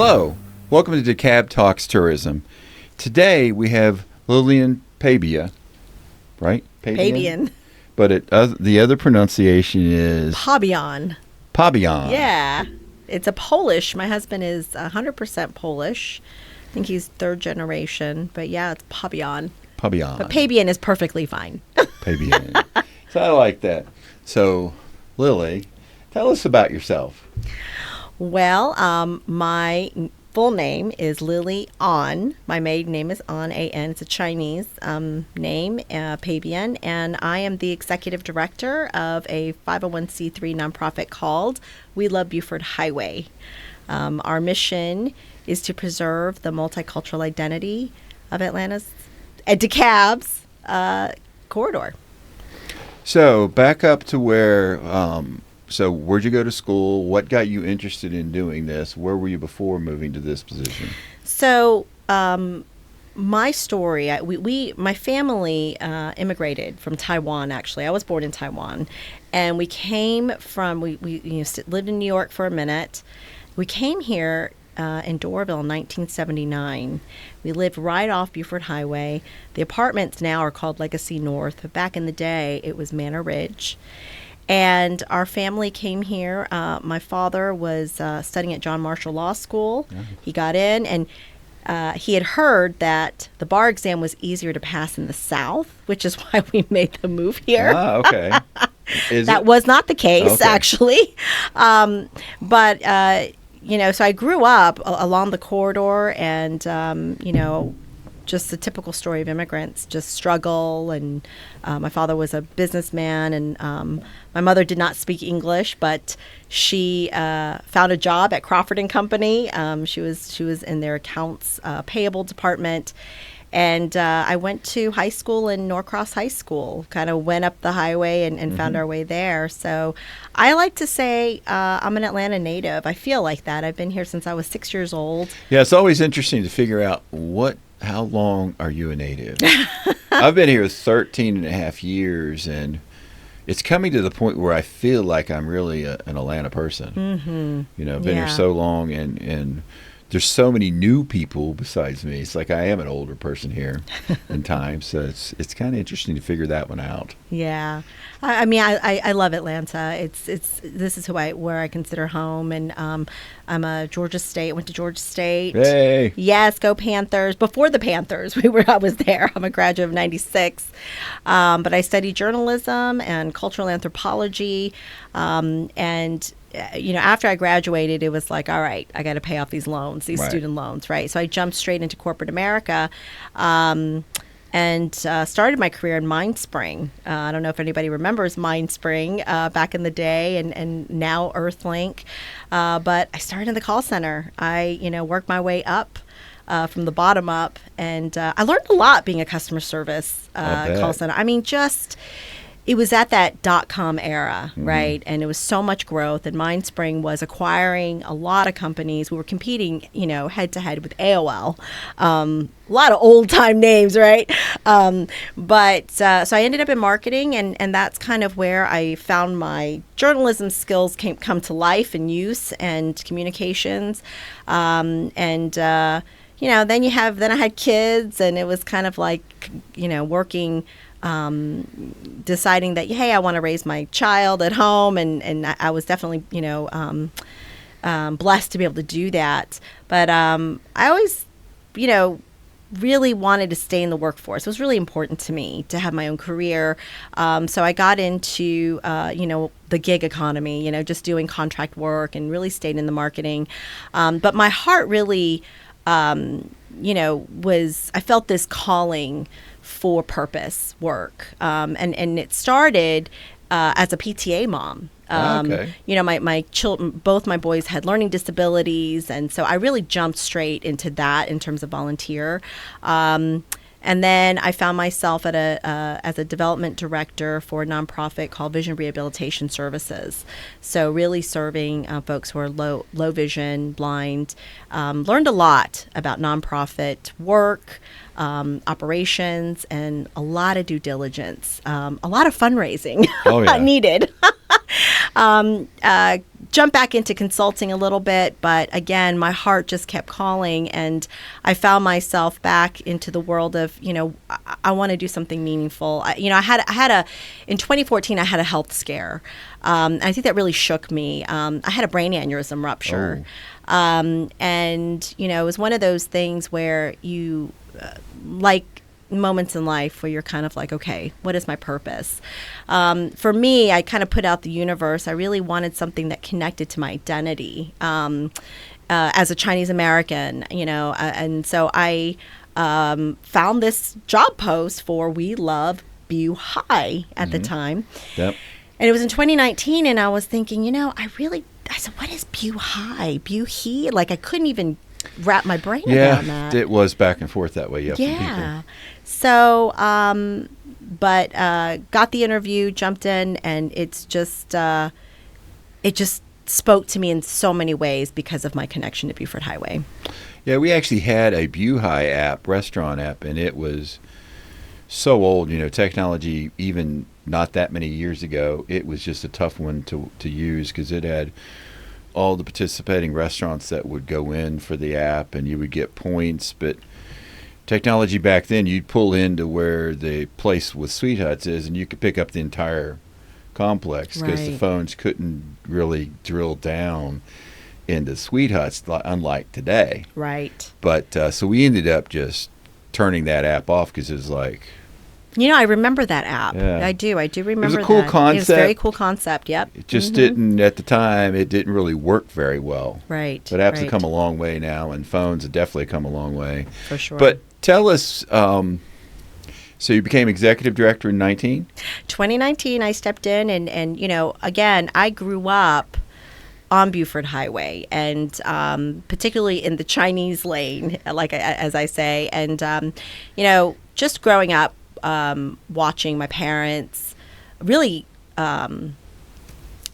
Hello, welcome to DeKalb Talks Tourism. Today we have Lily Pabian, right? Pabian. But the other pronunciation is Pabian. Pabian. Yeah. It's a Polish. My husband is 100% Polish. I think he's third generation. But yeah, it's Pabian. Pabian. But Pabian is perfectly fine. Pabian. So I like that. So, Lily, tell us about yourself. Well, my full name is Lily An. My maiden name is An, A-N. It's a Chinese name, Pabian. And I am the executive director of a 501c3 nonprofit called We Love Buford Highway. Our mission is to preserve the multicultural identity of Atlanta's, DeKalb's corridor. So, back up to where... So where'd you go to school? What got you interested in doing this? Where were you before moving to this position? So my story, my family immigrated from Taiwan, actually. I was born in Taiwan. And we came from, we lived in New York for a minute. We came here in Doraville in 1979. We lived right off Buford Highway. The apartments now are called Legacy North, but back in the day it was Manor Ridge. And our family came here. My father was studying at John Marshall Law School. Yeah. He got in, and he had heard that the bar exam was easier to pass in the South, which is why we made the move here. Ah, okay. That was not the case, actually. So I grew up along the corridor and, just the typical story of immigrants, just struggle. And my father was a businessman, and my mother did not speak English, but she found a job at Crawford and Company. She was in their accounts payable department. And I went to high school in Norcross High School, kind of went up the highway and found our way there. So I like to say I'm an Atlanta native. I feel like that. I've been here since I was 6 years old. Yeah, it's always interesting to figure out how long are you a native? I've been here 13 and a half years, and it's coming to the point where I feel like I'm really an Atlanta person. Mm-hmm. I've been here so long, and there's so many new people besides me. It's like I am an older person here in time, so it's kind of interesting to figure that one out. Yeah, I mean, I love Atlanta. This is where I consider home, and I'm a Georgia State. Went to Georgia State. Hey, yes, go Panthers! Before the Panthers, I was there. I'm a graduate of '96, but I studied journalism and cultural anthropology, and. After I graduated, it was like, all right, I got to pay off these loans, student loans, right? So I jumped straight into corporate America and started my career in MindSpring. I don't know if anybody remembers MindSpring back in the day and now Earthlink. But I started in the call center. I, worked my way up. From the bottom up. And I learned a lot being a customer service call center. I mean, it was at that .com era, right? And it was so much growth. And MindSpring was acquiring a lot of companies. We were competing, head to head with AOL. A lot of old time names, right? So I ended up in marketing, and that's kind of where I found my journalism skills come to life and use and communications. Then I had kids, and it was kind of like, working. Deciding that, hey, I want to raise my child at home, and I was definitely, blessed to be able to do that. But I always, really wanted to stay in the workforce. It was really important to me to have my own career. So I got into, the gig economy, just doing contract work, and really stayed in the marketing. But my heart really, I felt this calling for purpose work. And it started as a PTA mom. Okay. My children, both my boys had learning disabilities, and so I really jumped straight into that in terms of volunteer. And then I found myself as a development director for a nonprofit called Vision Rehabilitation Services. So really serving folks who are low vision, blind. Learned a lot about nonprofit work, operations, and a lot of due diligence, a lot of fundraising needed. jumped back into consulting a little bit, but again, my heart just kept calling, and I found myself back into the world of, I want to do something meaningful. In 2014, I had a health scare. I think that really shook me. I had a brain aneurysm rupture. And, it was one of those things where you, like moments in life where you're kind of like, okay, what is my purpose? For me, I kind of put out the universe. I really wanted something that connected to my identity as a Chinese American, and so I found this job post for We Love Bu Hai at the time. Yep. And it was in 2019, and I was thinking, I said, what is Bu Hai? Bu He? Like, I couldn't even wrap my brain around that. It was back and forth that way. Yeah. So, but got the interview, jumped in, and it just spoke to me in so many ways because of my connection to Buford Highway. Yeah, we actually had a Bu Hai restaurant app, and it was so old, technology, even not that many years ago, it was just a tough one to use because it had all the participating restaurants that would go in for the app, and you would get points. But technology back then, you'd pull into where the place with Sweet Huts is, and you could pick up the entire complex because the phones couldn't really drill down into Sweet Huts, unlike today. Right. But so we ended up just turning that app off because it was like, I remember that app. Yeah. I do remember that. It was a cool concept. It was a very cool concept, yep. It just didn't, at the time, it didn't really work very well. Right. But apps have come a long way now, and phones have definitely come a long way. For sure. But tell us, so you became executive director in 2019, I stepped in, and again, I grew up on Buford Highway, and particularly in the Chinese lane, as I say. And, just growing up, watching my parents really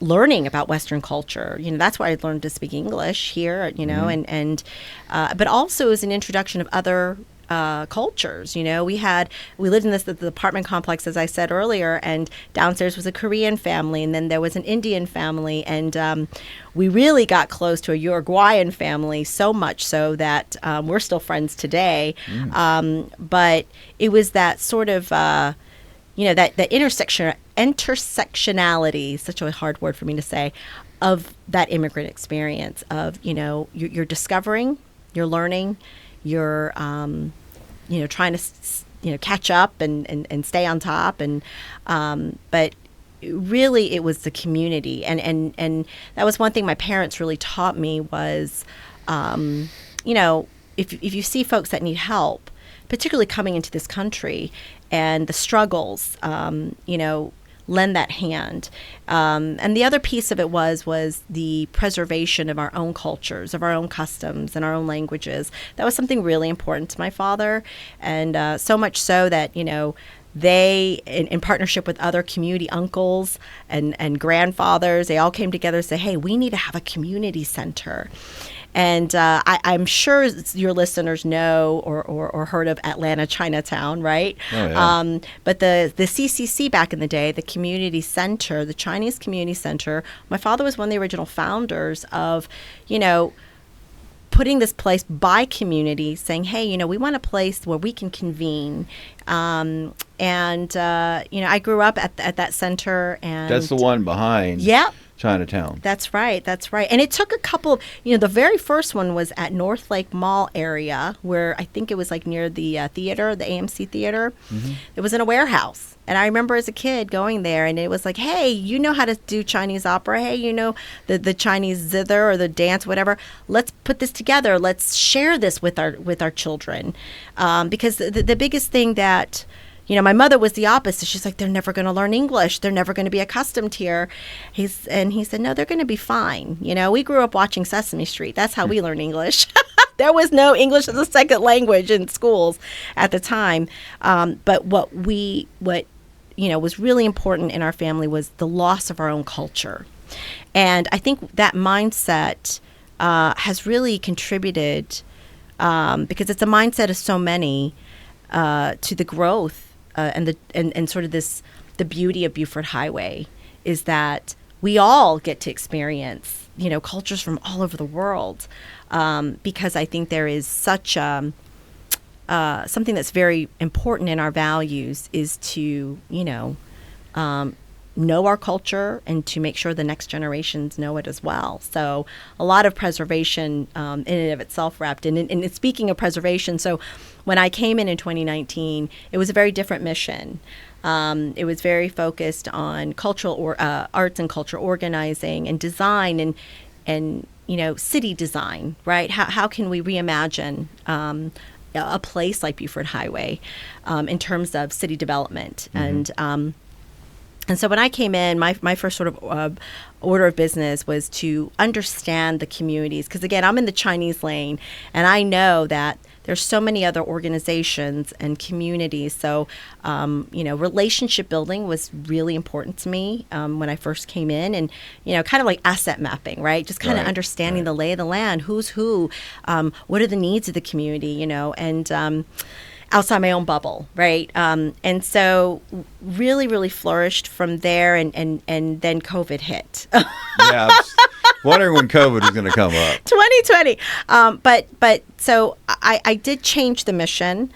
learning about Western culture. That's why I learned to speak English here, and but also as an introduction of other cultures. We lived in the apartment complex, as I said earlier, and downstairs was a Korean family, and then there was an Indian family, and we really got close to a Uruguayan family, so much so that we're still friends today. But it was that sort of that intersectionality, such a hard word for me to say, of that immigrant experience of you're discovering, you're learning, you're trying to catch up and stay on top, and but really it was the community, and that was one thing my parents really taught me was if you see folks that need help, particularly coming into this country and the struggles, lend that hand. And the other piece of it was the preservation of our own cultures, of our own customs and our own languages. That was something really important to my father. And so much so that, they, in partnership with other community uncles and grandfathers, they all came together and said, hey, we need to have a community center. And I'm sure your listeners know or heard of Atlanta Chinatown, right? Oh, yeah. But the CCC back in the day, the community center, the Chinese community center, my father was one of the original founders of, putting this place by community, saying, hey, we want a place where we can convene. I grew up at that center. And that's the one behind. Yep. Chinatown. That's right. And it took a couple, the very first one was at North Lake Mall area, where I think it was like near the theater, the AMC theater. Mm-hmm. It was in a warehouse. And I remember as a kid going there, and it was like, hey, you know how to do Chinese opera. Hey, the Chinese zither or the dance, whatever. Let's put this together. Let's share this with our children. Because the biggest thing that, my mother was the opposite. She's like, they're never going to learn English. They're never going to be accustomed here. He said, no, they're going to be fine. We grew up watching Sesame Street. That's how we learn English. There was no English as a second language in schools at the time. But what was really important in our family was the loss of our own culture. And I think that mindset has really contributed, because it's a mindset of so many, to the growth and sort of the beauty of Buford Highway is that we all get to experience cultures from all over the world, because I think there is such something that's very important in our values is to, know our culture and to make sure the next generations know it as well. So a lot of preservation in and of itself wrapped in. And speaking of preservation, so when I came in 2019, it was a very different mission. It was very focused on cultural arts and culture organizing and design and city design, right? How can we reimagine a place like Buford Highway in terms of city development? And so when I came in, my first sort of order of business was to understand the communities. Because, again, I'm in the Chinese lane, and I know that there's so many other organizations and communities. So, relationship building was really important to me when I first came in. And, kind of like asset mapping, right? Just kind of understanding the lay of the land, who's who, what are the needs of the community, and outside my own bubble, right? And so really, really flourished from there, and then COVID hit. Yeah, I was wondering when COVID was going to come up. 2020. But so I did change the mission,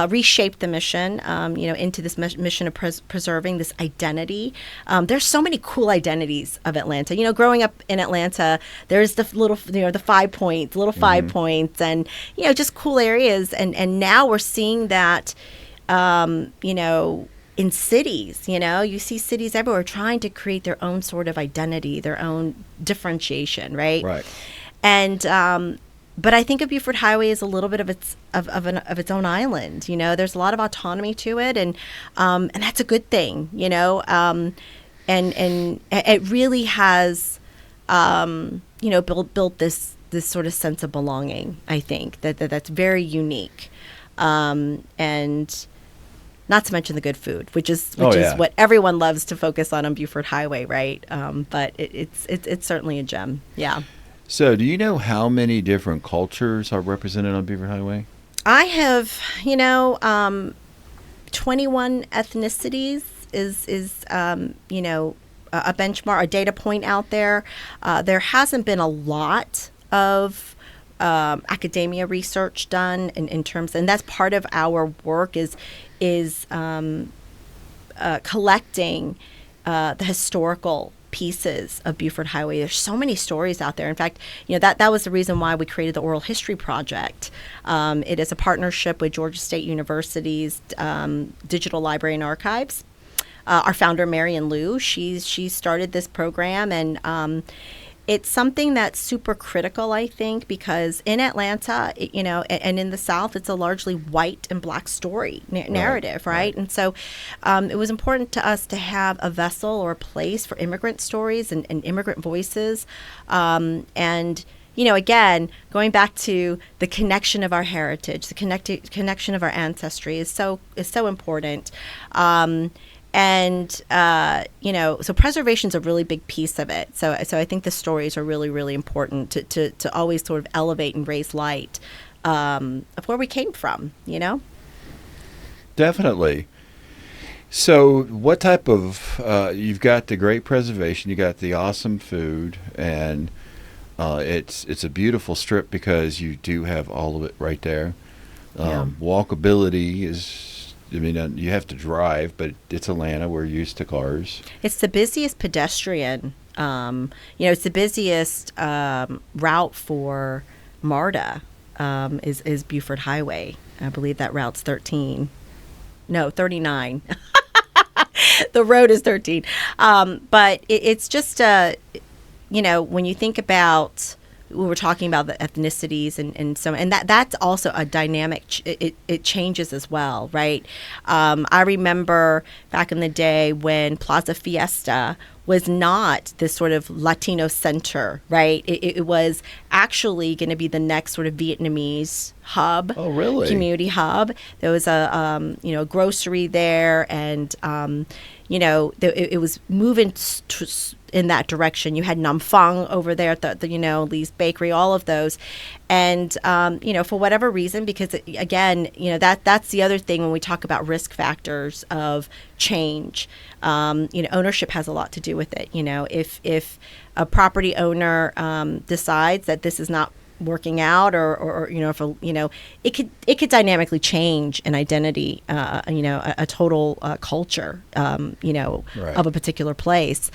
reshape the mission, into this mission of preserving this identity. There's so many cool identities of Atlanta. Growing up in Atlanta, there's the little, the 5 points, little 5 points, and just cool areas. And now we're seeing that, in cities. You see cities everywhere trying to create their own sort of identity, their own differentiation, right? Right. And but I think of Buford Highway as a little bit of its own island. There's a lot of autonomy to it, and that's a good thing. And it really has built this sort of sense of belonging. I think that's very unique, and not to mention the good food, which is what everyone loves to focus on Buford Highway, right? But it's certainly a gem. Yeah. So, do you know how many different cultures are represented on Buford Highway? I have, 21 ethnicities is a benchmark, a data point out there. There hasn't been a lot of academia research done in terms, and that's part of our work is collecting the historical pieces of Buford Highway. There's so many stories out there. In fact, that was the reason why we created the Oral History Project. It is a partnership with Georgia State University's Digital Library and Archives. Our founder, Marion Liu, she started this program, and it's something that's super critical, I think, because in Atlanta, and in the South, it's a largely white and black story narrative, right? And so it was important to us to have a vessel or a place for immigrant stories and immigrant voices. And, again, going back to the connection of our heritage, the connection of our ancestry is so important. So preservation is a really big piece of it. So I think the stories are really, really important to always sort of elevate and raise light of where we came from, Definitely. So what type of, you've got the great preservation, you got the awesome food, and it's a beautiful strip because you do have all of it right there. Walkability is, you have to drive, but it's Atlanta. We're used to cars. It's the busiest pedestrian. It's the busiest route for MARTA is Buford Highway. I believe that route's 13. No, 39. The road is 13. But it's just, when you think about, we were talking about the ethnicities and that's also a dynamic. It changes as well, right? I remember back in the day when Plaza Fiesta was not this sort of Latino center, right? It was actually going to be the next sort of Vietnamese hub. Oh, really? Community hub. There was a grocery there, and it was moving in that direction. You had Nam Phang over there at the Lee's Bakery, all of those. And, for whatever reason, because, again, that's the other thing when we talk about risk factors of change. Ownership has a lot to do with it. If a property owner decides that this is not working out, or it could dynamically change an identity, a total culture, Right. of a particular place.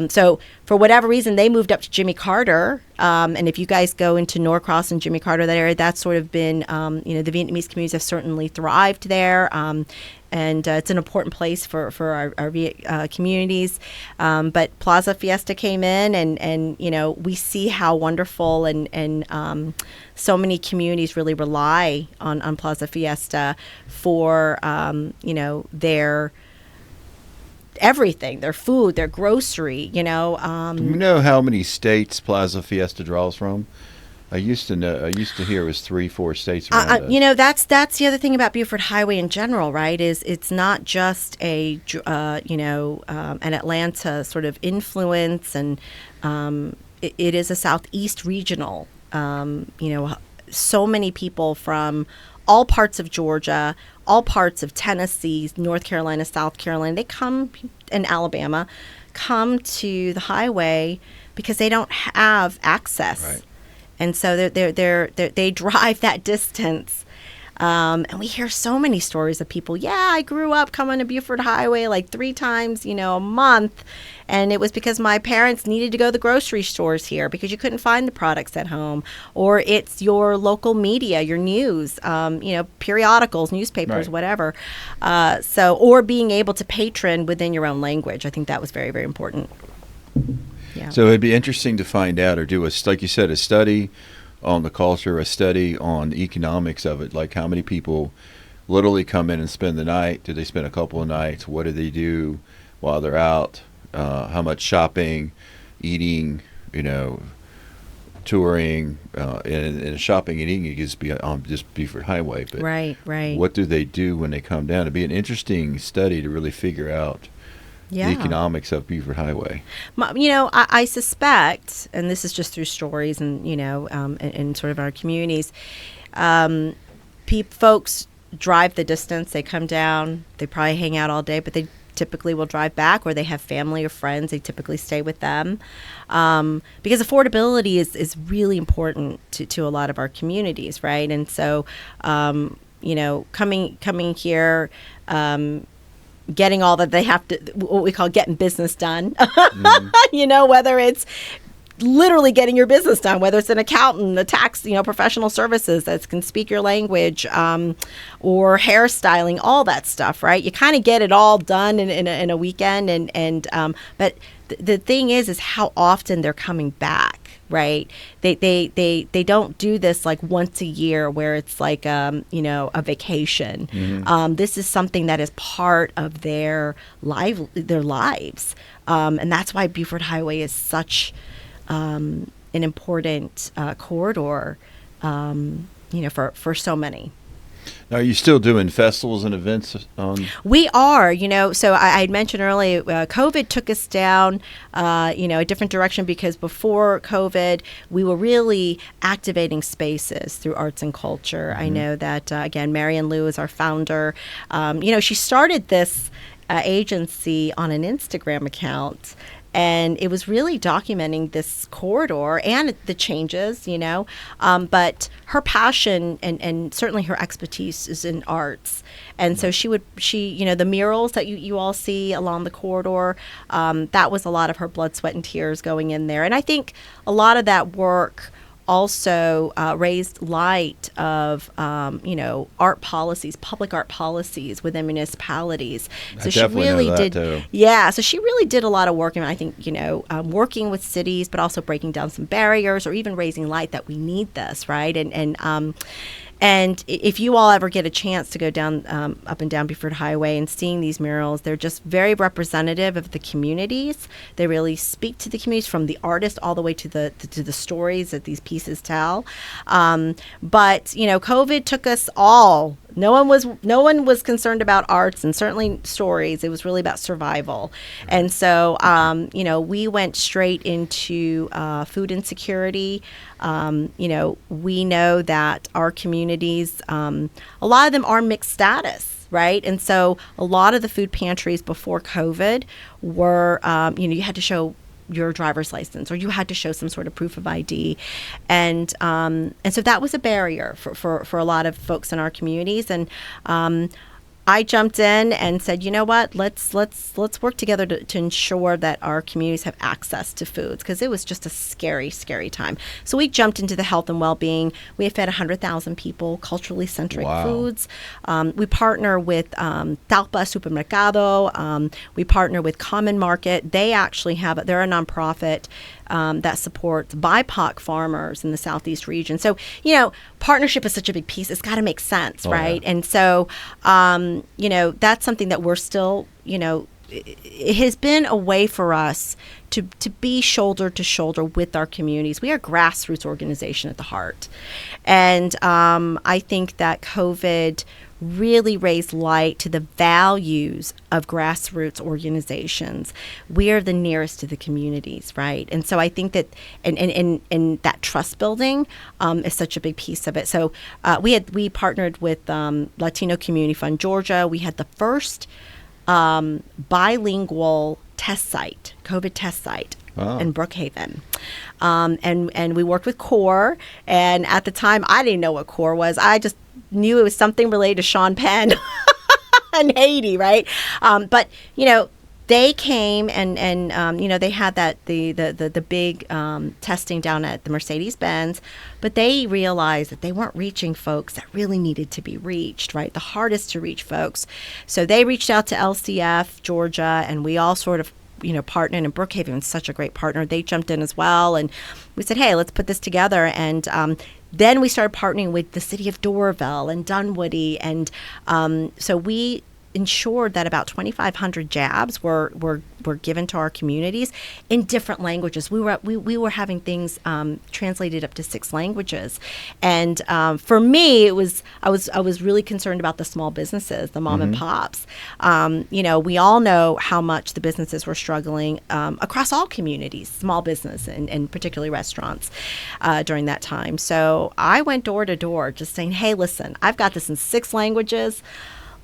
So for whatever reason, they moved up to Jimmy Carter. And if you guys go into Norcross and Jimmy Carter, that area, that's sort of been, the Vietnamese communities have certainly thrived there. And it's an important place for our communities. But Plaza Fiesta came in, and we see how wonderful and so many communities really rely on Plaza Fiesta for their everything, their food, their grocery. Do you know how many states Plaza Fiesta draws from? I used to know. I used to hear it was 3-4 states around us. That's the other thing about Buford Highway in general, right? Is it's not just an Atlanta sort of influence, and it is a Southeast regional. So many people from all parts of Georgia, all parts of Tennessee, North Carolina, South Carolina, they come, in Alabama, come to the highway because they don't have access. Right. And so they drive that distance. And we hear so many stories of people, I grew up coming to Buford Highway like 3 times, a month. And it was because my parents needed to go to the grocery stores here because you couldn't find the products at home. Or it's your local media, your news, periodicals, newspapers, Right. whatever. Or being able to patron within your own language. I think that was very, very important. Yeah. So it'd be interesting to find out, or do like you said, a study on the culture, a study on the economics of it, like how many people literally come in and spend the night. Do they spend a couple of nights? What do they do while they're out? How much shopping, eating, touring, and shopping and eating, it could be on just Buford Highway. But Right. what do they do when they come down? It'd be an interesting study to really figure out the economics of Buford Highway. I suspect, and this is just through stories and, in sort of our communities, folks drive the distance. They come down. They probably hang out all day, but they typically will drive back, or they have family or friends. They typically stay with them, because affordability is really important to a lot of our communities, right? And so, coming here, getting all that they have to, what we call getting business done, whether it's literally getting your business done, whether it's an accountant, a tax, professional services that can speak your language, or hairstyling, all that stuff, right? You kind of get it all done in a weekend, but the thing is how often they're coming back. Right, they don't do this like once a year where it's like a vacation. Mm-hmm. This is something that is part of their lives, and that's why Buford Highway is such an important corridor, for so many. Now, are you still doing festivals and events on? We are, so I had mentioned earlier, COVID took us down, a different direction, because before COVID, we were really activating spaces through arts and culture. Mm-hmm. I know that, again, Marion Liu is our founder. She started this agency on an Instagram account. And it was really documenting this corridor and the changes, but her passion and certainly her expertise is in arts. And so she the murals that you all see along the corridor, that was a lot of her blood, sweat, and tears going in there. And I think a lot of that work also raised light of, art policies, public art policies within municipalities. So she really did. Too. Yeah. So she really did a lot of work. And I think, working with cities, but also breaking down some barriers, or even raising light that we need this, right? And if you all ever get a chance to go down, up and down Buford Highway and seeing these murals, they're just very representative of the communities. They really speak to the communities, from the artist all the way to the stories that these pieces tell. But COVID took us all. No one was concerned about arts, and certainly stories. It was really about survival. And so, we went straight into food insecurity. We know that our communities, a lot of them are mixed status. right? And so a lot of the food pantries before COVID were, you had to show your driver's license, or you had to show some sort of proof of ID, and so that was a barrier for a lot of folks in our communities. And I jumped in and said, you know what, let's work together to ensure that our communities have access to foods, because it was just a scary, scary time. So we jumped into the health and well-being. We have fed 100,000 people culturally centric foods. We partner with Talpa Supermercado. We partner with Common Market. They actually they're a nonprofit that supports BIPOC farmers in the Southeast region. So, partnership is such a big piece. It's got to make sense, right? Yeah. And so, that's something that we're still, it has been a way for us to be shoulder to shoulder with our communities. We are a grassroots organization at the heart. And I think that COVID really raised light to the values of grassroots organizations. We are the nearest to the communities, right? And so I think that and that trust building is such a big piece of it. So we partnered with Latino Community Fund Georgia. We had the first bilingual test site, COVID test site. Wow. In Brookhaven. And we worked with CORE. And at the time, I didn't know what CORE was. I just knew it was something related to Sean Penn and Haiti, right? But, they came and they had the big testing down at the Mercedes-Benz, but they realized that they weren't reaching folks that really needed to be reached, right? The hardest to reach folks. So they reached out to LCF Georgia, and we all sort of partnered, and Brookhaven was such a great partner. They jumped in as well, and we said, hey, let's put this together. And then we started partnering with the city of Doraville and Dunwoody, and so we ensured that about 2,500 jabs were given to our communities in different languages. We were having things translated up to 6 languages, and for me, I was really concerned about the small businesses, the mom and pops. We all know how much the businesses were struggling across all communities, small business and particularly restaurants during that time. So I went door to door, just saying, hey, listen, I've got this in 6 languages.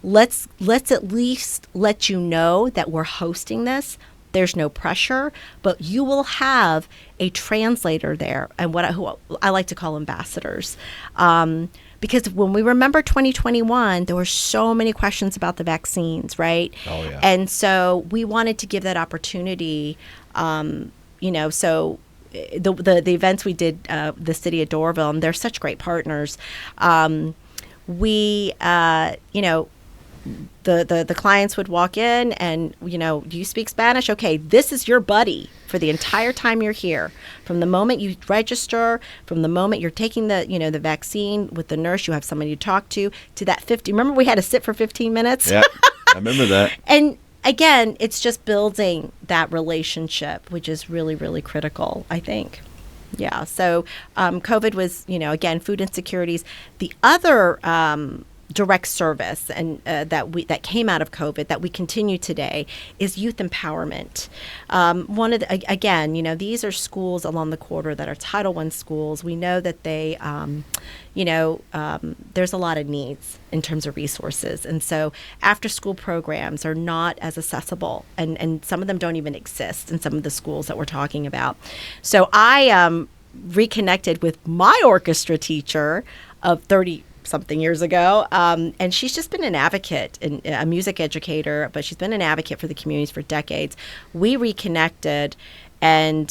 Let's at least let you know that we're hosting this. There's no pressure, but you will have a translator there, and who I like to call ambassadors. Because when we remember 2021, there were so many questions about the vaccines, right? Oh, yeah. And so we wanted to give that opportunity, so the events we did, the city of Doraville, and they're such great partners. The clients would walk in and, do you speak Spanish? Okay, this is your buddy for the entire time you're here. From the moment you register, from the moment you're taking the vaccine with the nurse, you have somebody to talk to that 50. Remember we had to sit for 15 minutes? Yeah, I remember that. And again, it's just building that relationship, which is really, really critical, I think. Yeah, so COVID was, again, food insecurities. The other direct service and that came out of COVID that we continue today is youth empowerment. These are schools along the corridor that are Title I schools. We know that they, there's a lot of needs in terms of resources, and so after school programs are not as accessible, and some of them don't even exist in some of the schools that we're talking about. So I reconnected with my orchestra teacher of 30-something years ago, and she's just been an advocate and a music educator, but she's been an advocate for the communities for decades. We reconnected, and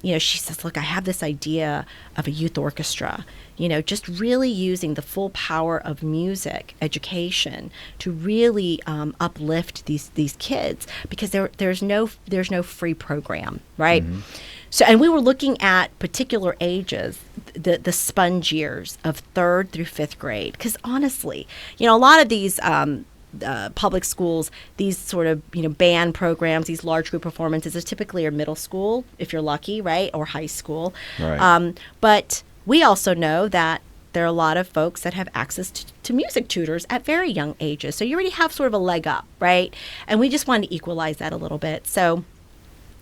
she says, look, I have this idea of a youth orchestra, just really using the full power of music education to really uplift these kids, because there's no free program, right? Mm-hmm. So, and we were looking at particular ages, the sponge years of 3rd through 5th grade. Because honestly, a lot of these public schools, these sort of, band programs, these large group performances, are typically middle school, if you're lucky, right, or high school. Right. But we also know that there are a lot of folks that have access to music tutors at very young ages. So you already have sort of a leg up, right? And we just wanted to equalize that a little bit. So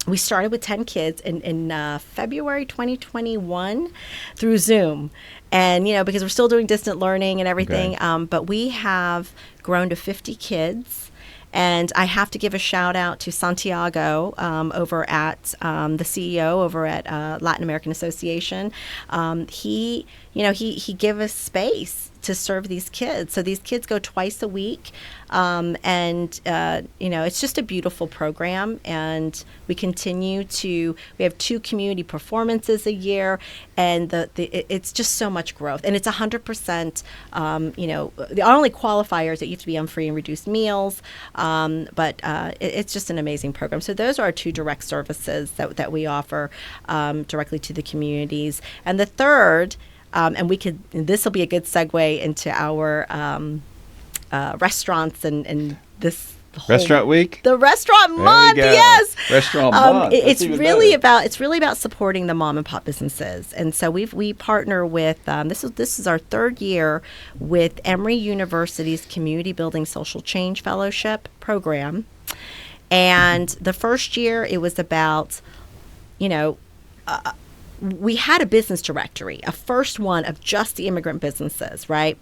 we started with 10 kids in February 2021 through Zoom. And, because we're still doing distant learning and everything, Okay. but we have grown to 50 kids. And I have to give a shout out to Santiago over at the CEO over at Latin American Association. He gave us space to serve these kids. So these kids go twice a week. It's just a beautiful program. And we we have 2 community performances a year. And it's just so much growth. And it's 100%, the only qualifiers that you have to be on free and reduced meals. But it's just an amazing program. So those are our 2 direct services that we offer directly to the communities. And the third, this will be a good segue into our restaurants and this whole Restaurant week? The restaurant There month, we go. yes. Restaurant month. That's It's even really better. about supporting the mom and pop businesses, and so we partner with this is our 3rd year with Emory University's Community Building Social Change Fellowship program, and the first year it was about, we had a business directory, a first one of just the immigrant businesses, right?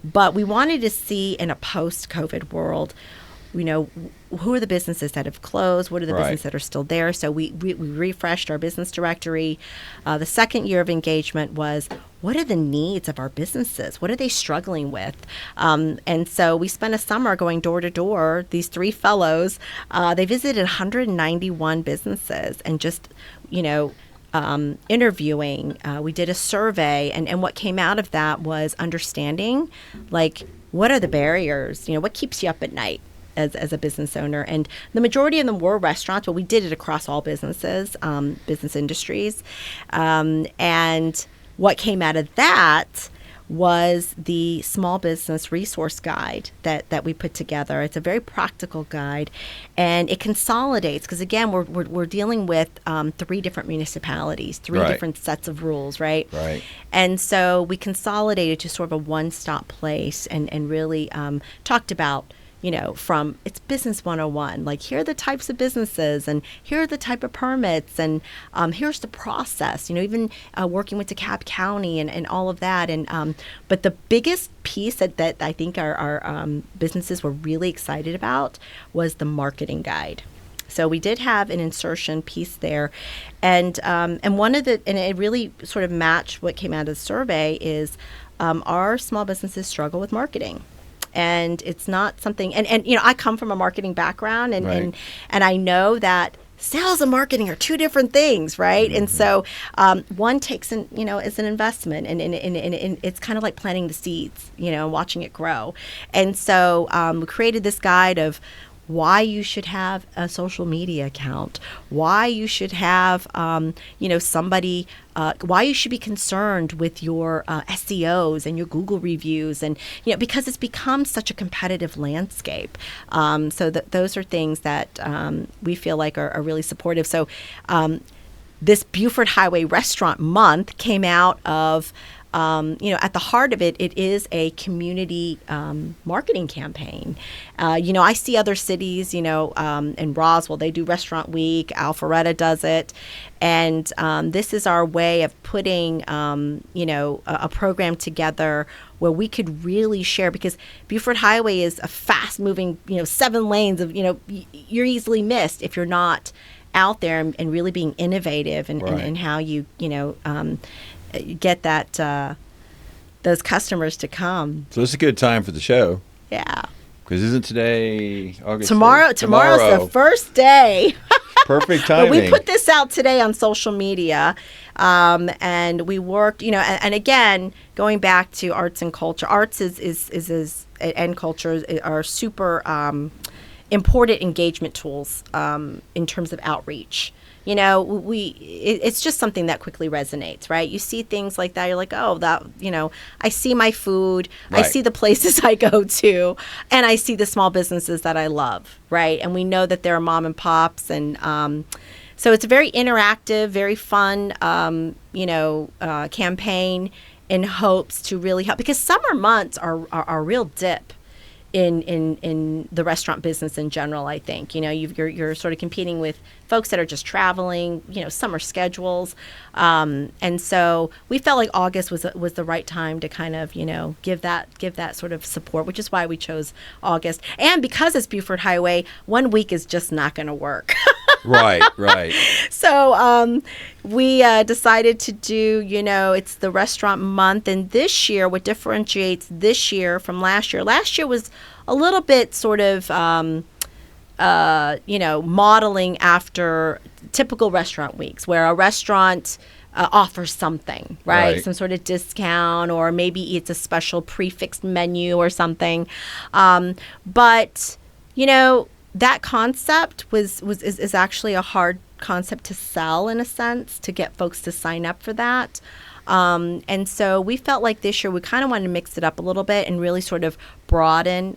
But we wanted to see in a post-COVID world, who are the businesses that have closed? What are the businesses that are still there? So we refreshed our business directory. The second year of engagement was, what are the needs of our businesses? What are they struggling with? And so we spent a summer going door to door. These 3 fellows, they visited 191 businesses and just, interviewing. We did a survey, and what came out of that was understanding, like, what are the barriers? What keeps you up at night as a business owner? And the majority of them were restaurants, but we did it across all businesses, business industries. And what came out of that was the small business resource guide that we put together. It's a very practical guide, and it consolidates, because again, we're dealing with 3 different municipalities, 3 different sets of rules, right? Right. And so we consolidated to sort of a one-stop place and really talked about, from it's business 101, like, here are the types of businesses and here are the type of permits and here's the process, even working with DeKalb County and all of that. And but the biggest piece that I think our businesses were really excited about was the marketing guide. So we did have an insertion piece there, and it really sort of matched what came out of the survey is our small businesses struggle with marketing. And it's not something, and I come from a marketing background, and I know that sales and marketing are 2 different things, right? Mm-hmm. And so one takes is an investment, and it's kind of like planting the seeds, watching it grow. And so we created this guide of why you should have a social media account, why you should have, somebody, why you should be concerned with your SEOs and your Google reviews, and because it's become such a competitive landscape. So those are things that we feel like are really supportive. So this Buford Highway Restaurant Month came out of at the heart of it, it is a community marketing campaign. I see other cities, in Roswell, they do Restaurant Week, Alpharetta does it. And this is our way of putting, a program together where we could really share, because Buford Highway is a fast moving, 7 lanes of, you're easily missed if you're not out there and really being innovative and how you, get that those customers to come. So it's a good time for the show. Yeah. Because isn't today August? Tomorrow's the first day. Perfect timing. We put this out today on social media, and we worked, and again, going back to arts and culture. Arts is and culture are super important engagement tools in terms of outreach. It's just something that quickly resonates, right? You see things like that, you're like, oh, that, I see my food, right. I see the places I go to, and I see the small businesses that I love, right? And we know that there are mom and pops, and so it's a very interactive, very fun, campaign in hopes to really help, because summer months are a real dip in the restaurant business in general. I think you're sort of competing with folks that are just traveling, summer schedules, and so we felt like August was the right time to kind of give that sort of support, which is why we chose August. And because it's Buford Highway, 1 week is just not going to work. Right. So we decided to do, it's the restaurant month. And this year, what differentiates this year from last year was a little bit sort of, modeling after typical restaurant weeks where a restaurant offers something, right? Some sort of discount, or maybe it's a special prefixed menu or something. But, that concept is actually a hard concept to sell, in a sense, to get folks to sign up for that. And so we felt like this year we kind of wanted to mix it up a little bit and really sort of broaden,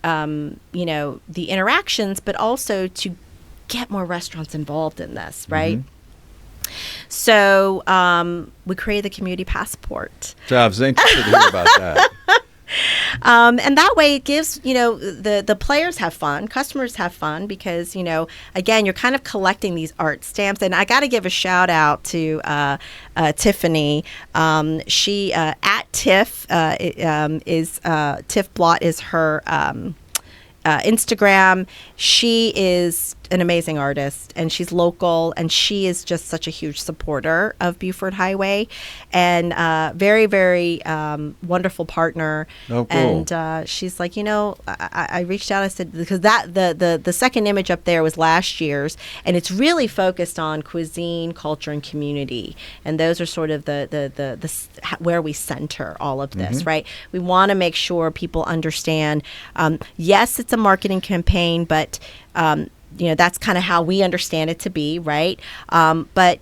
the interactions, but also to get more restaurants involved in this, right? Mm-hmm. So we created the Community Passport. So I was interested to hear about that. And that way it gives, the players have fun, customers have fun, because, again, you're kind of collecting these art stamps. And I got to give a shout out to Tiffany. She, at Tiff, Tiff Blott is her Instagram. She is an amazing artist, and she's local, and she is just such a huge supporter of Buford Highway, and very, very wonderful partner. Oh, cool. And she's like, I reached out. I said, because the second image up there was last year's, and it's really focused on cuisine, culture, and community, and those are sort of the where we center all of this, mm-hmm. right? We want to make sure people understand. Yes, it's a marketing campaign, but that's kind of how we understand it to be, right? But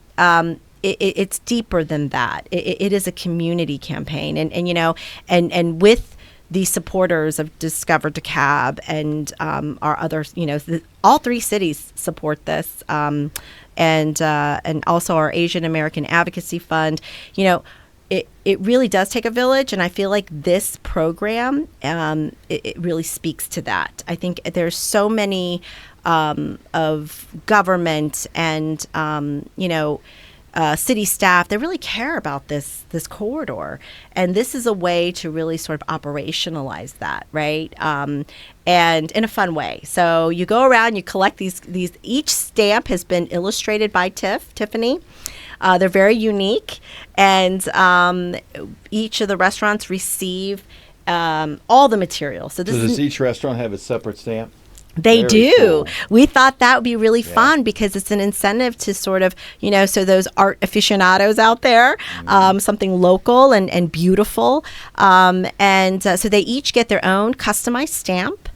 it's deeper than that. It is a community campaign, and with the supporters of Discover DeKalb and our other, all three cities support this, and also our Asian American Advocacy Fund. It really does take a village, and I feel like this program, it really speaks to that. I think there's so many of government and city staff that really care about this corridor, and this is a way to really sort of operationalize that, right? And in a fun way. So you go around, you collect these. Each stamp has been illustrated by Tiffany. They're very unique, and each of the restaurants receive all the materials. So does each restaurant have a separate stamp? They Very do. Cool. We thought that would be really fun, because it's an incentive to sort of, so those art aficionados out there, something local and beautiful. So they each get their own customized stamp.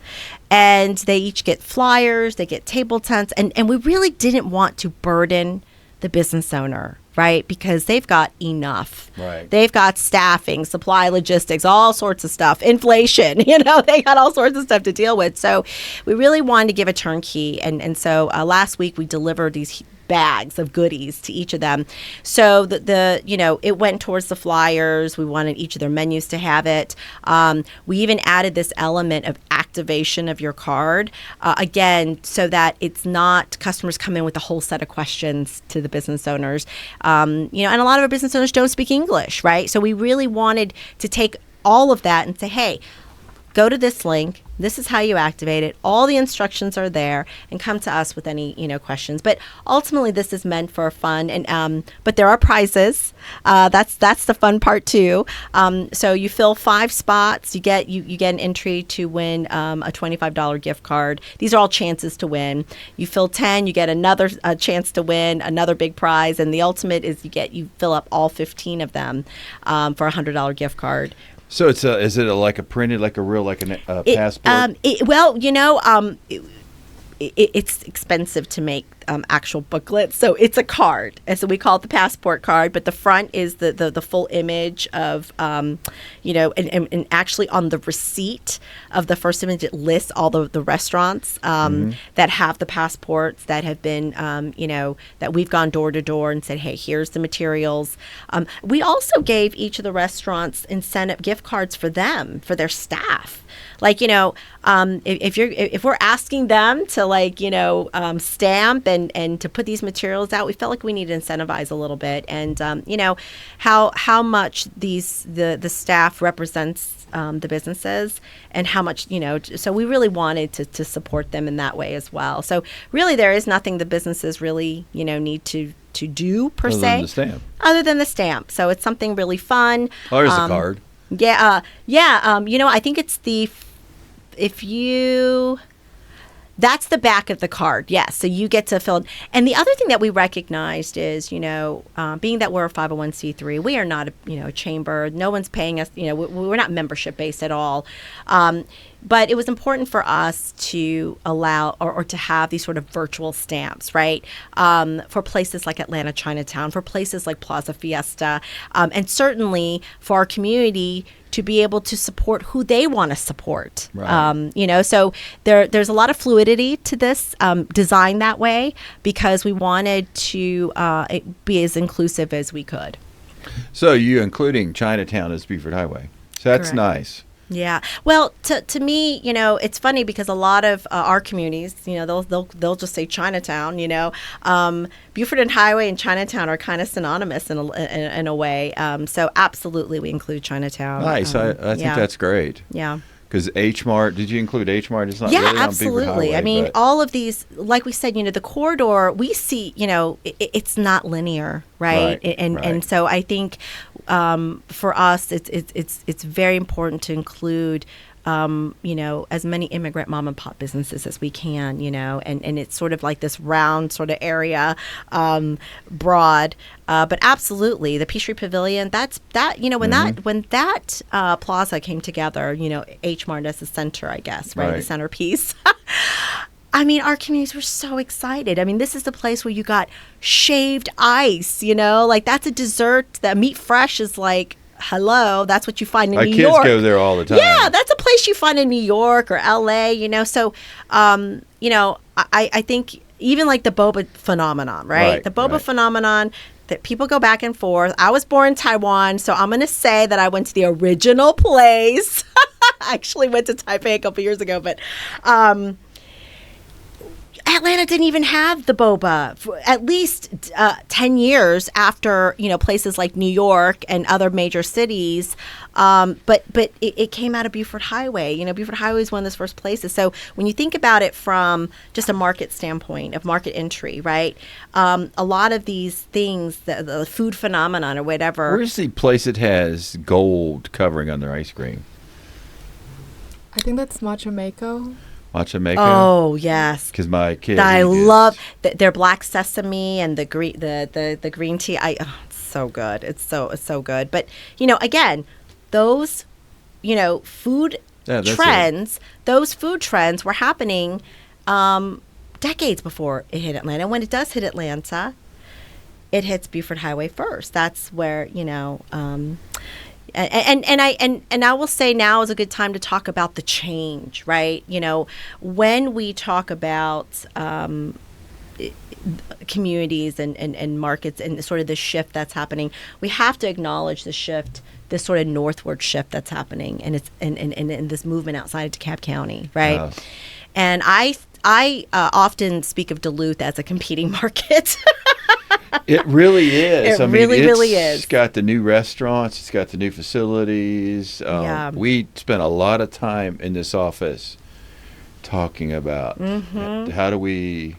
And they each get flyers, they get table tents, and we really didn't want to burden the business owner, right? Because they've got enough. Right. They've got staffing, supply, logistics, all sorts of stuff, inflation, they got all sorts of stuff to deal with. So we really wanted to give a turnkey. And so last week we delivered these bags of goodies to each of them. So it went towards the flyers. We wanted each of their menus to have it. We even added this element of activation of your card, again, so that it's not customers come in with a whole set of questions to the business owners. And a lot of our business owners don't speak English, right? So we really wanted to take all of that and say, hey, go to this link. This is how you activate it. All the instructions are there, and come to us with any, questions. But ultimately, this is meant for fun, and but there are prizes. That's the fun part too. So you fill 5 spots, you get an entry to win a $25 gift card. These are all chances to win. You fill 10, you get another chance to win another big prize, and the ultimate is you fill up all 15 of them for a $100 gift card. So is it like a printed, like a real, like a passport? It's expensive to make actual booklets, so it's a card, and so we call it the passport card. But the front is the full image of, and actually on the receipt of the first image, it lists all the restaurants that have the passports that have been, that we've gone door to door and said, hey, here's the materials. We also gave each of the restaurants incentive gift cards for them, for their staff. Like, if we're asking them to, like, stamp and to put these materials out, we felt like we need to incentivize a little bit. And, how much the staff represents the businesses, and how much, so we really wanted to support them in that way as well. So really there is nothing the businesses really, need to do per Other se. than the stamp. Other than the stamp. So it's something really fun. Oh, there's the card. Yeah. I think it's that's the back of the card. Yes. So you get to fill it. And the other thing that we recognized is, being that we're a 501c3, we are not a chamber. No one's paying us. We're not membership based at all. But it was important for us to allow or to have these sort of virtual stamps, right? For places like Atlanta Chinatown, for places like Plaza Fiesta, and certainly for our community to be able to support who they want to support. Right. So there's a lot of fluidity to this, design that way, because we wanted to be as inclusive as we could. So you including Chinatown as Buford Highway. So that's Correct. nice. Yeah. Well, to me, it's funny because a lot of our communities, they'll just say Chinatown. Buford and Highway and Chinatown are kind of synonymous in a way. So absolutely, we include Chinatown. Nice. I think that's great. Yeah. Because H Mart, did you include H Mart? It's not Yeah, really on Buford absolutely. Highway, I mean, but all of these, like we said, the corridor, we see, it's not linear, right? Right, And right. and so I think for us, it's very important to include, as many immigrant mom and pop businesses as we can, and it's sort of like this round sort of area, broad, but absolutely the Peachtree Pavilion. When that plaza came together, H Mart as the center, I guess, right? The Right. centerpiece. I mean, our communities were so excited. I mean, this is the place where you got shaved ice, like that's a dessert. That Meat Fresh is like, hello, that's what you find in my New kids York. go there all the time. Yeah, that's a place you find in New York or LA, so, I think even like the boba phenomenon, right? Right, The boba right. phenomenon, that people go back and forth. I was born in Taiwan, so I'm going to say that I went to the original place. I actually went to Taipei a couple years ago, but Atlanta didn't even have the boba for at least 10 years after, places like New York and other major cities. But it came out of Buford Highway. Buford Highway is one of those first places. So when you think about it from just a market standpoint of market entry, right? A lot of these things, the food phenomenon or whatever. Where's the place that has gold covering on their ice cream? I think that's Macho Mako. Macho Mako? Oh, yes. Because my kid. I he just- love their black sesame and the green tea. It's so good. It's so good. But again, those food Yeah, that's trends. Those food trends were happening decades before it hit Atlanta. When it does hit Atlanta, it hits Buford Highway first. That's where And I will say now is a good time to talk about the change, right? When we talk about communities and markets and sort of the shift that's happening, we have to acknowledge the shift, this sort of northward shift that's happening, and it's and this movement outside of DeKalb County, right? Wow. And I often speak of Duluth as a competing market. It really is. It really is. It's got the new restaurants. It's got the new facilities. Yeah. We spent a lot of time in this office talking about how do we,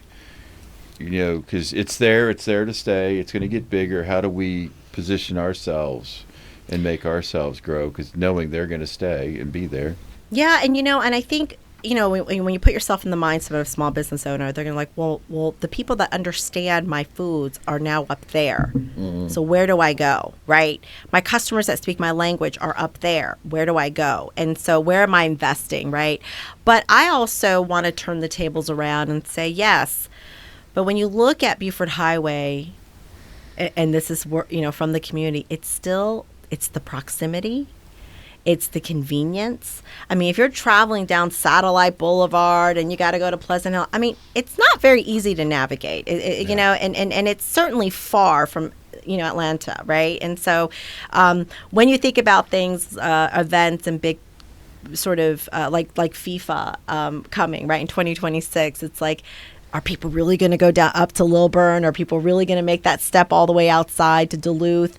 because it's there to stay. It's going to get bigger. How do we position ourselves and make ourselves grow? Because knowing they're going to stay and be there. Yeah, and and I think when you put yourself in the mindset of a small business owner, they're going to like, well, the people that understand my foods are now up there. Mm-hmm. So where do I go, right? My customers that speak my language are up there. Where do I go? And so where am I investing, right? But I also want to turn the tables around and say, yes, but when you look at Buford Highway, and this is from the community, it's the proximity. It's the convenience. I mean, if you're traveling down Satellite Boulevard and you got to go to Pleasant Hill, I mean, it's not very easy to navigate, and it's certainly far from, Atlanta, right? And so when you think about things, events and big sort of like FIFA coming right in 2026. It's like, are people really going to go down up to Lilburn? Are people really going to make that step all the way outside to Duluth?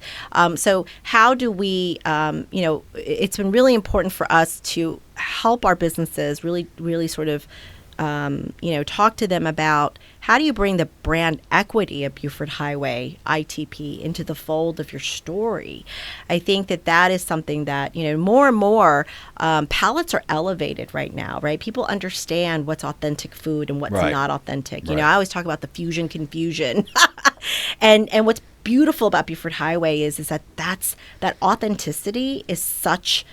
So how do we, it's been really important for us to help our businesses really sort of, talk to them about how do you bring the brand equity of Buford Highway ITP into the fold of your story. I think that is something that, more and more palates are elevated right now, right? People understand what's authentic food and what's not authentic. Right. I always talk about the fusion confusion. and what's beautiful about Buford Highway is that authenticity is such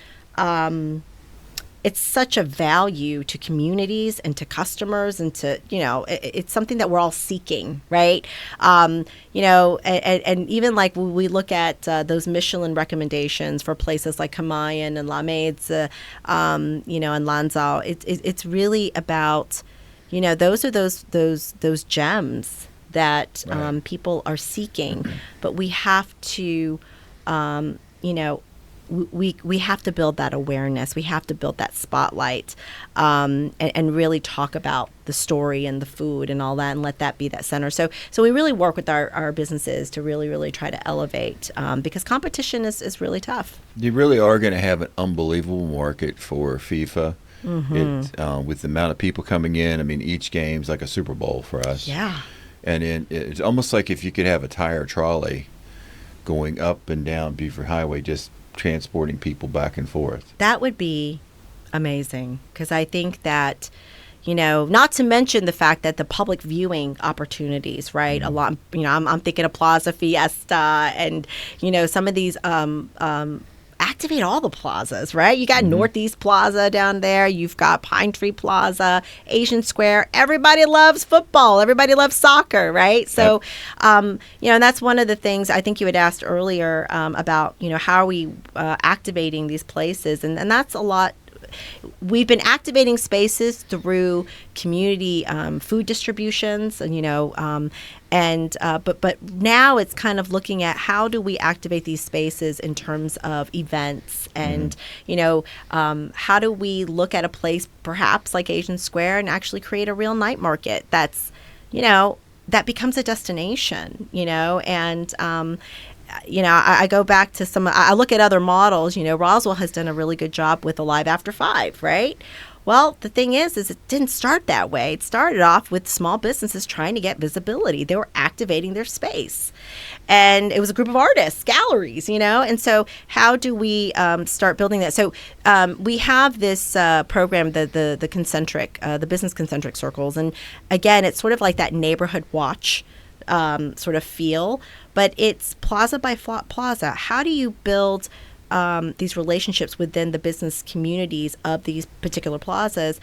it's such a value to communities and to customers and to, it's something that we're all seeking, right? And even like when we look at those Michelin recommendations for places like Kamayan and La Maids, and Lanzhou, it's really about, those are those gems that people are seeking, but we have to, we have to build that awareness. We have to build that spotlight, and really talk about the story and the food and all that, and let that be that center. So we really work with our businesses to really try to elevate, because competition is really tough. You really are going to have an unbelievable market for FIFA. With the amount of people coming in. I mean, each game's like a Super Bowl for us. Yeah. And it's almost like if you could have a tire trolley going up and down Buford Highway, just transporting people back and forth. That would be amazing, because I think that, not to mention the fact that the public viewing opportunities, right? A lot, I'm thinking of Plaza Fiesta and, some of these activate all the plazas, right? You got Northeast Plaza down there. You've got Pine Tree Plaza, Asian Square. Everybody loves football. Everybody loves soccer, right? So, and that's one of the things I think you had asked earlier about, how are we activating these places? And that's a lot. We've been activating spaces through community food distributions, and but now it's kind of looking at how do we activate these spaces in terms of events, and how do we look at a place perhaps like Asian Square and actually create a real night market that's that becomes a destination, and I go back to I look at other models. Roswell has done a really good job with Alive After 5, right? Well, the thing is it didn't start that way. It started off with small businesses trying to get visibility. They were activating their space. And it was a group of artists, galleries, And so how do we start building that? So we have this program, the concentric, the business concentric circles. And again, it's sort of like that neighborhood watch sort of feel, but it's plaza by plaza. How do you build these relationships within the business communities of these particular plazas?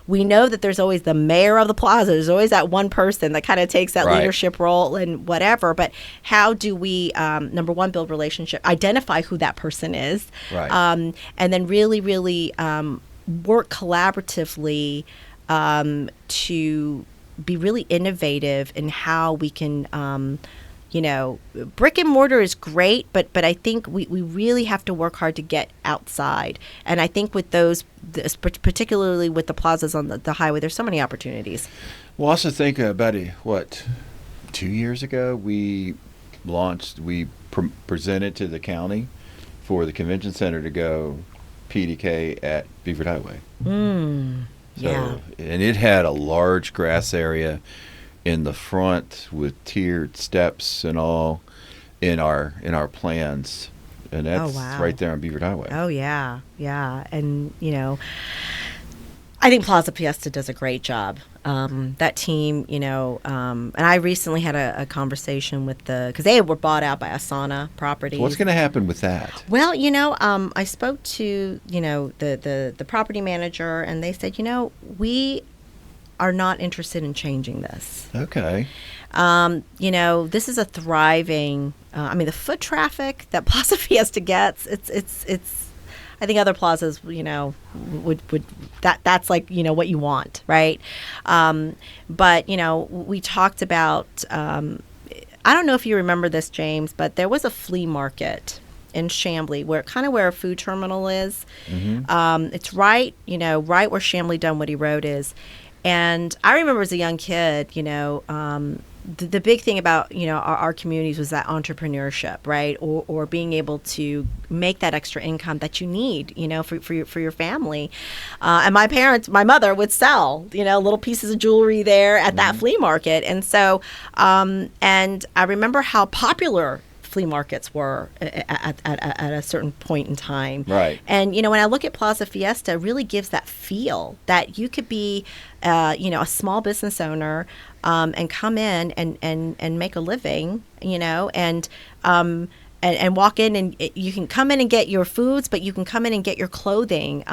We know that there's always the mayor of the plaza. There's always that one person that kind of takes that leadership role and whatever. But how do we, number one, build relationship, identify who that person is, and then really work collaboratively to be really innovative in how we can, brick and mortar is great, but I think we really have to work hard to get outside. And I think with those, particularly with the plazas on the highway, there's so many opportunities. Well, also think about 2 years ago, we presented to the county for the convention center to go PDK at Buford Highway. Yeah. And it had a large grass area in the front with tiered steps and all in our plans, and that's right there on Beaver Highway. Oh yeah, and I think Plaza Fiesta does a great job. That team, and I recently had a conversation with because they were bought out by Asana Properties. So what's going to happen with that? Well, I spoke to the property manager, and they said, we are not interested in changing this. Okay. This is a thriving. The foot traffic that Plaza Fiesta gets, it's. I think other plazas, would that's like what you want, right? But we talked about. I don't know if you remember this, James, but there was a flea market in Chamblee, where a food terminal is. Mm-hmm. It's right where Chamblee Dunwoody Road is. And I remember as a young kid, the big thing about our communities was that entrepreneurship, right, or being able to make that extra income that you need, for your family. And my mother would sell little pieces of jewelry there at that flea market, and so and I remember how popular flea markets were at a certain point in time. Right. And, when I look at Plaza Fiesta, it really gives that feel that you could be, a small business owner and come in and make a living, and walk in, and you can come in and get your foods, but you can come in and get your clothing.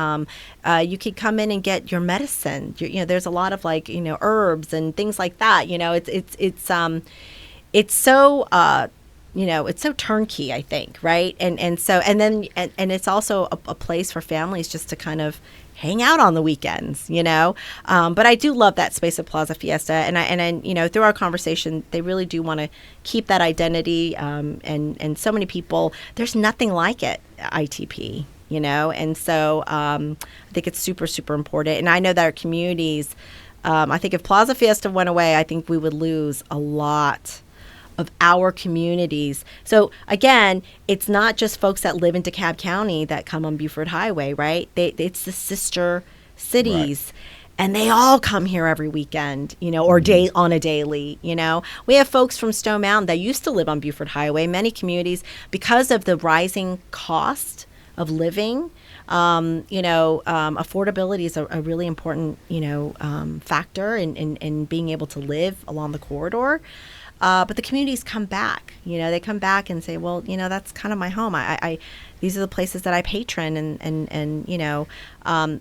You could come in and get your medicine. There's a lot of herbs and things like that. It's so it's so turnkey, I think, right? And it's also a place for families just to kind of hang out on the weekends, But I do love that space of Plaza Fiesta, and through our conversation, they really do want to keep that identity, and so many people. There's nothing like it, ITP, and so I think it's super, super important. And I know that our communities, I think if Plaza Fiesta went away, I think we would lose a lot of our communities. So again, it's not just folks that live in DeKalb County that come on Buford Highway, right? It's the sister cities. Right. And they all come here every weekend, or on a daily, We have folks from Stone Mountain that used to live on Buford Highway. Many communities, because of the rising cost of living, affordability is a really important, factor in being able to live along the corridor. But the communities come back, they come back and say, well, that's kind of my home. These are the places that I patron,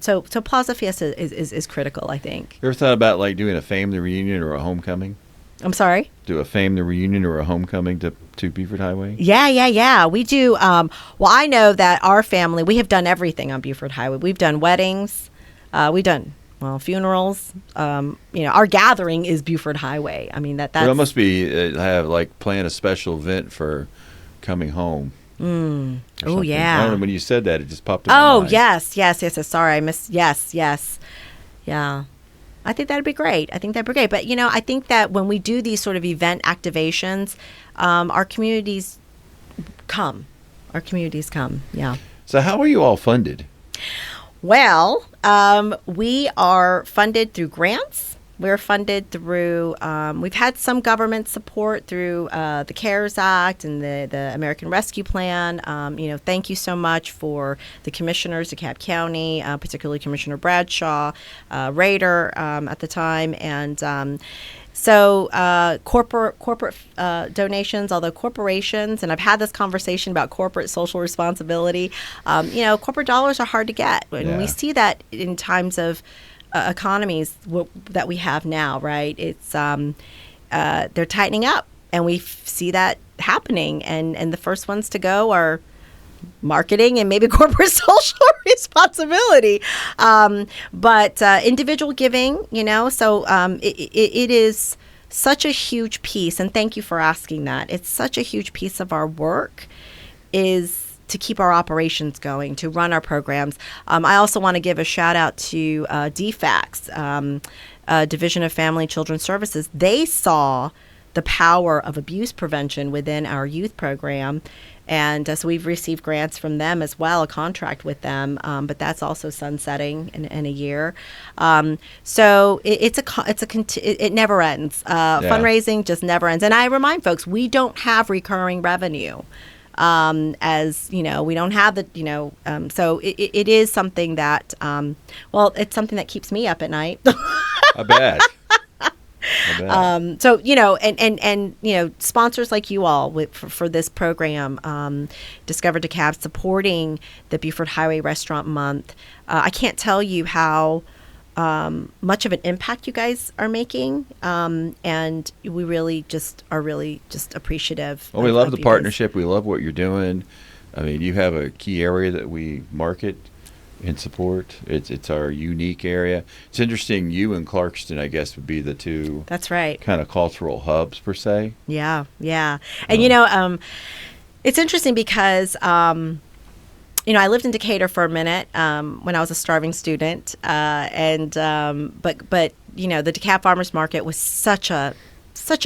so Plaza Fiesta is critical, I think. You ever thought about doing a family reunion or a homecoming? I'm sorry? Do a family reunion or a homecoming to Buford Highway? Yeah. We do. Well, I know that our family, we have done everything on Buford Highway. We've done weddings. We've done funerals. Our gathering is Buford Highway. I mean, that's... Well, it must be plan a special event for coming home. Oh, yeah. I don't know, when you said that, it just popped in my mind. Yes. Sorry, I missed... Yes. Yeah. I think that'd be great. But, I think that when we do these sort of event activations, our communities come. Yeah. So how are you all funded? Well, we are funded through grants. We're funded through, we've had some government support through the CARES Act and the American Rescue Plan. Thank you so much for the commissioners of DeKalb County, particularly Commissioner Bradshaw, Rader at the time, and so corporate donations, although corporations, and I've had this conversation about corporate social responsibility, corporate dollars are hard to get. And we see that in times of economies that we have now, right? It's they're tightening up, and we see that happening. And the first ones to go are marketing and maybe corporate social responsibility, but individual giving, so it is such a huge piece, and thank you for asking that. It's such a huge piece of our work is to keep our operations going, to run our programs. I also want to give a shout out to DFACS, Division of Family and Children's Services. They saw the power of abuse prevention within our youth program. And so we've received grants from them as well, a contract with them, but that's also sunsetting in a year. So it never ends. Fundraising just never ends. And I remind folks, we don't have recurring revenue. As we don't have the so it is something that it's something that keeps me up at night. I bet. So and sponsors like you all for this program, Discover DeKalb, supporting the Buford Highway Restaurant Month. I can't tell you how much of an impact you guys are making, and we really just are appreciative. Well, we love the partnership. We love what you're doing. I mean, you have a key area that we market and support. It's our unique area. It's interesting. You and Clarkston, I guess, would be the two. That's right. Kind of cultural hubs per se. Yeah. And It's interesting because, I lived in Decatur for a minute when I was a starving student, but the DeKalb Farmers Market was such a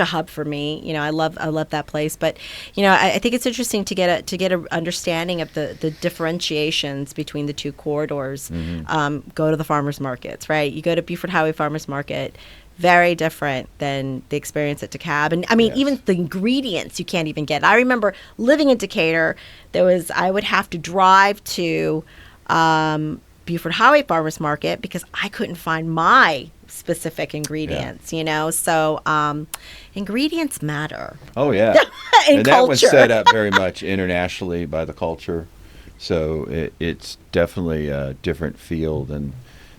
hub for me. I love that place. But I think it's interesting to get a understanding of the differentiations between the two corridors. Go to the farmers markets, right? You go to Buford Highway Farmers Market. Very different than the experience at DeKalb. And I mean, even the ingredients you can't even get. I remember living in Decatur, I would have to drive to Buford Highway Farmers Market because I couldn't find my specific ingredients, So ingredients matter. Oh, yeah. And that was culture. set up very much internationally by the culture. So it's definitely a different feel than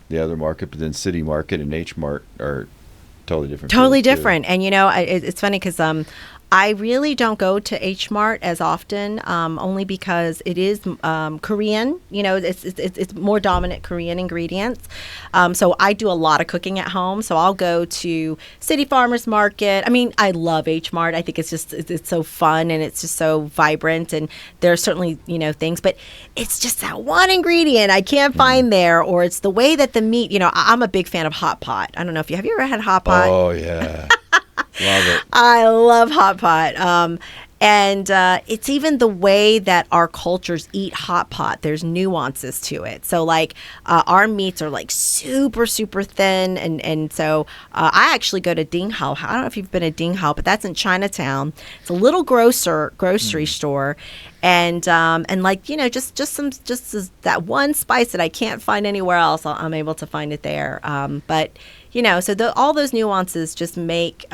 the other market. But then City Market and H Mart are totally different. Totally different. And, it's funny because I really don't go to H Mart as often, only because it is Korean. It's more dominant Korean ingredients. So I do a lot of cooking at home. So I'll go to City Farmers Market. I mean, I love H Mart. I think it's so fun and it's just so vibrant. And there are certainly things, but it's just that one ingredient I can't find there, or it's the way that the meat. I'm a big fan of hot pot. I don't know if have you ever had hot pot? Oh yeah. Love it. I love hot pot. And it's even the way that our cultures eat hot pot. There's nuances to it. So like our meats are like super, super thin. And so I actually go to Ding Hao. I don't know if you've been to Ding Hao, but that's in Chinatown. It's a little grocery store. And like, just that one spice that I can't find anywhere else, I'm able to find it there. But so all those nuances just make,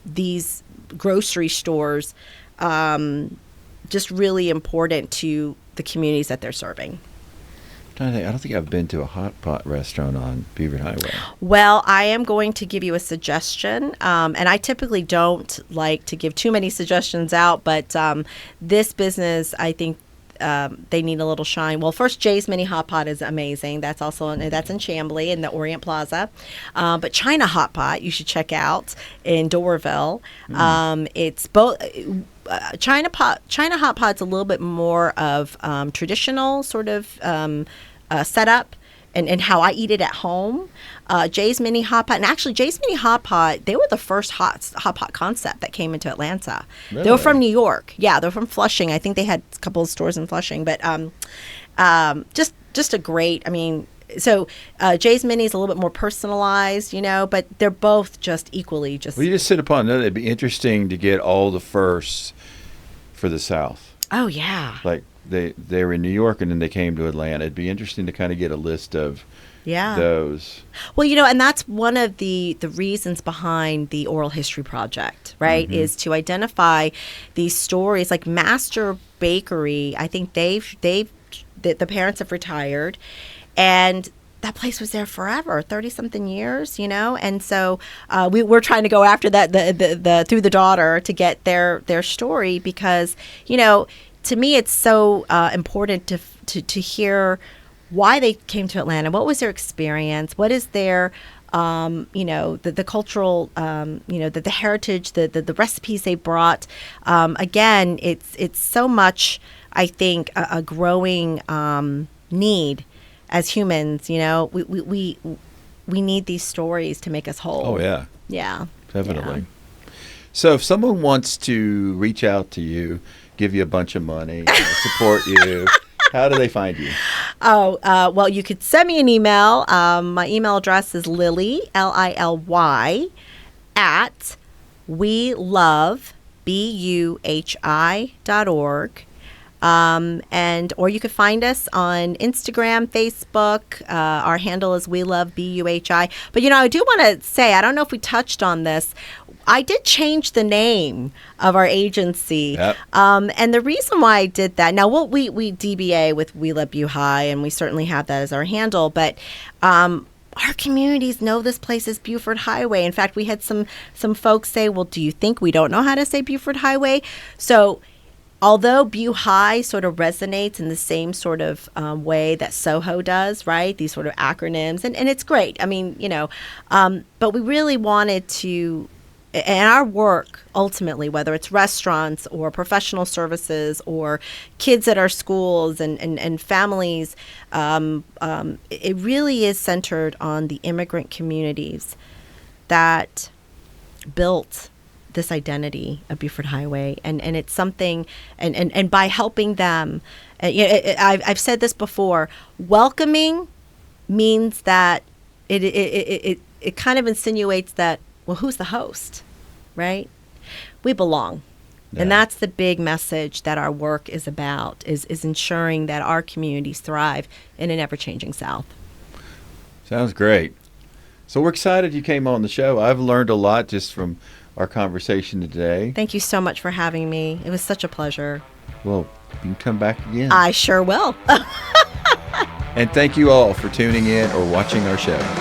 these grocery stores just really important to the communities that they're serving. I don't think I've been to a hot pot restaurant on Beaver Highway. Well, I am going to give you a suggestion, and I typically don't like to give too many suggestions out, but this business, I think, they need a little shine. Well, first, Jay's Mini Hot Pot is amazing. That's in Chamblee in the Orient Plaza. But China Hot Pot you should check out in Doraville. It's both. China Hot Pot's a little bit more of traditional sort of setup. And how I eat it at home. Jay's Mini Hot Pot. And actually, Jay's Mini Hot Pot, they were the first hot pot concept that came into Atlanta. Really? They were from New York. Yeah, they're from Flushing. I think they had a couple of stores in Flushing. But just a great, so Jay's Mini is a little bit more personalized, but they're both just equally just. Well, you just sit upon that. It'd be interesting to get all the firsts for the South. Oh, yeah. Like they were in New York and then they came to Atlanta. It'd be interesting to kind of get a list of those. Well, and that's one of the reasons behind the Oral History Project, right, is to identify these stories. Like Master Bakery, I think the parents have retired, and that place was there forever, 30-something years, and so we're trying to go after that the through the daughter to get their story because, to me, it's so important to hear why they came to Atlanta. What was their experience? What is their, the cultural, the heritage, the recipes they brought. Again, it's so much, I think, a growing need as humans. We need these stories to make us whole. Oh yeah. Yeah. Definitely. Yeah. So if someone wants to reach out to you, give you a bunch of money, support you, how do they find you? Well, you could send me an email. My email address is Lily, Lily, at welovebuhi.org. Or you could find us on Instagram, Facebook. Our handle is welovebuhi. But, I do want to say, I don't know if we touched on this. I did change the name of our agency. Yep. And the reason why I did that, now we DBA with We Love Buhi, and we certainly have that as our handle, but our communities know this place is Buford Highway. In fact, we had some folks say, well, do you think we don't know how to say Buford Highway? So although Buhi sort of resonates in the same sort of way that Soho does, right? These sort of acronyms, and it's great. But we really wanted to and our work ultimately, whether it's restaurants or professional services or kids at our schools and families, it really is centered on the immigrant communities that built this identity of Buford Highway. And it's something, and by helping them, I've said this before, welcoming means that it kind of insinuates that, well, who's the host, right? We belong. Yeah. And that's the big message that our work is about, is ensuring that our communities thrive in an ever-changing South. Sounds great. So we're excited you came on the show. I've learned a lot just from our conversation today. Thank you so much for having me. It was such a pleasure. Well, you can come back again. I sure will. And thank you all for tuning in or watching our show.